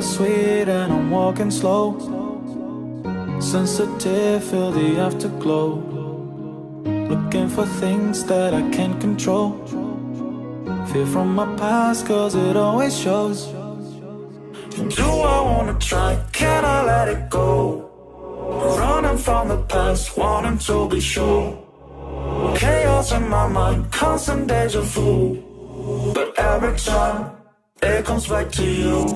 bittersweet and I'm walking slow. Sensitive, feel the afterglow. Looking for things that I can't control. Fear from my past cause it always shows. Do I wanna try? Can I let it go? Running from the past, wanting to be sure. Chaos in my mind, constant deja vu. But every time, it comes back to you.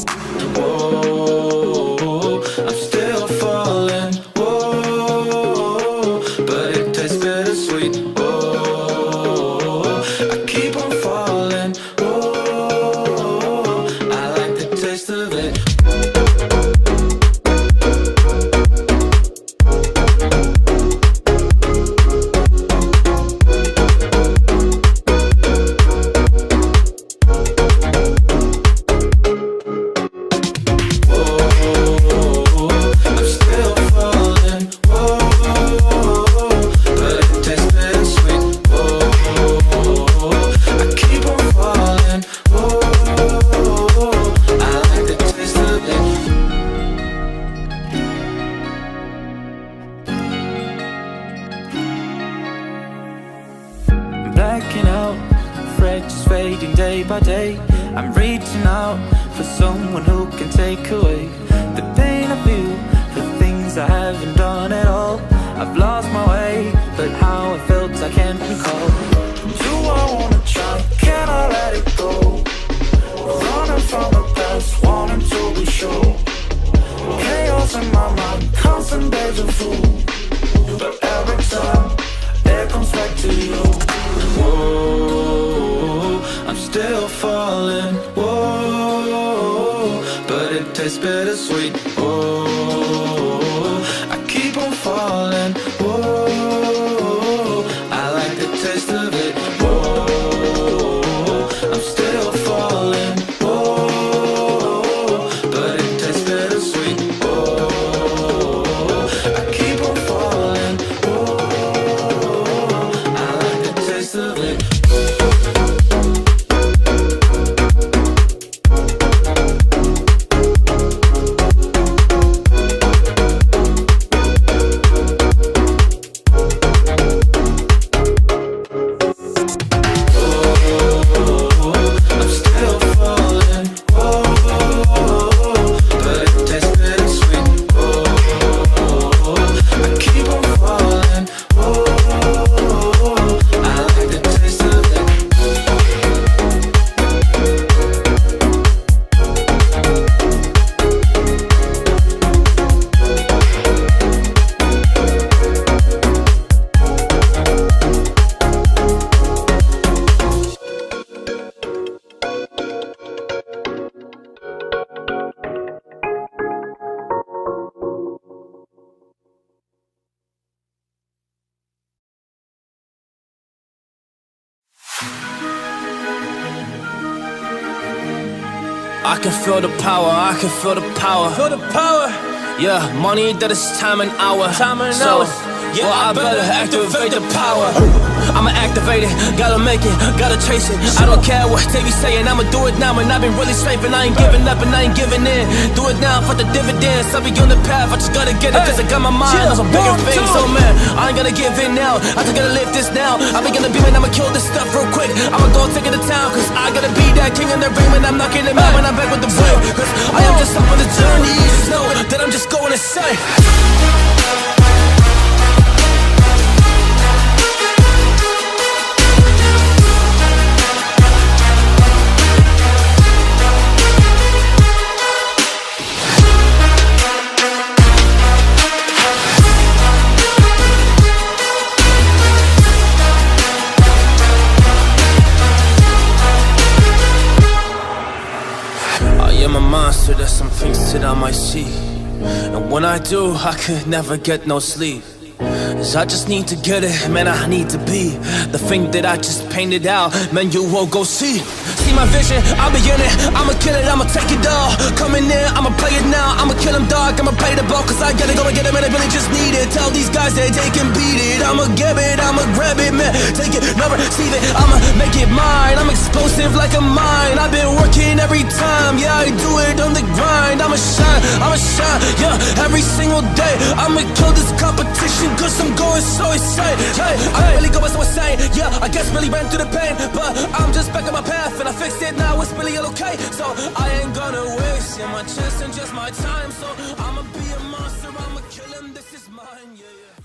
Whoa, I'm still falling. Whoa, but it tastes bittersweet. Whoa, I keep on falling. Whoa, I like the taste of it. Blacking out, afraid just fading day by day. I'm reaching out for someone who can take away the pain I feel, the things I haven't done at all. I've lost my way, but how I felt I can't recall. Do I wanna try? Can I let it go? Running from the past, wanting to be sure. Chaos in my mind, constant deja vu. But every time, it comes back to you. Whoa, I'm still falling. Whoa, but it tastes bittersweet. Whoa, I keep on falling. Whoa, I like the taste of it. Whoa, I'm still falling. Whoa, but it tastes bittersweet. Whoa, I keep on falling. Whoa, I like the taste of it. I can feel the power, I can feel the power. Feel the power. Yeah, money that is time and hour. Yeah, well, I better activate the power. I'ma activate it, gotta make it, gotta chase it. I don't care what they be saying, I'ma do it now. And I've been really straight, and I ain't giving up and I ain't giving in. Do it now for the dividends, I'll be on the path, I just gotta get it. Cause I got my mind on some bigger things. So man, I ain't gonna give in now, I just gotta live this now. I be gonna be when I'ma kill this stuff real quick. I'ma go take it to town, cause I gotta be that king in the ring. When I'm knocking it out, when I'm back with the break. Cause I am just up on the journey, you just know that I'm just going insane. So there's some things that I might see, and when I do, I could never get no sleep. Cause I just need to get it, man, I need to be the thing that I just painted out, man, you won't go see see my vision, I'll be in it. I'ma kill it, I'ma take it all. Coming in, I'ma play it now. I'ma kill him, dog, I'ma play the ball. Cause I gotta go and get him, and I really just need it. Tell these guys that they can beat it. I'ma give it, I'ma grab it, man. Take it, never receive it. I'ma make it mine. I'm explosive like a mine. I've been working every time, yeah, I do it on the grind. I'ma shine, yeah, every single day. I'ma kill this competition cause I'm going so insane. Hey, I really go so insane, yeah, I guess really ran through the pain. But I'm just back on my path and I fixed it, now it's really all okay. So I ain't gonna waste, yeah, my chance and just my time. So I'ma be a monster, I'ma kill him, this is mine, yeah, yeah.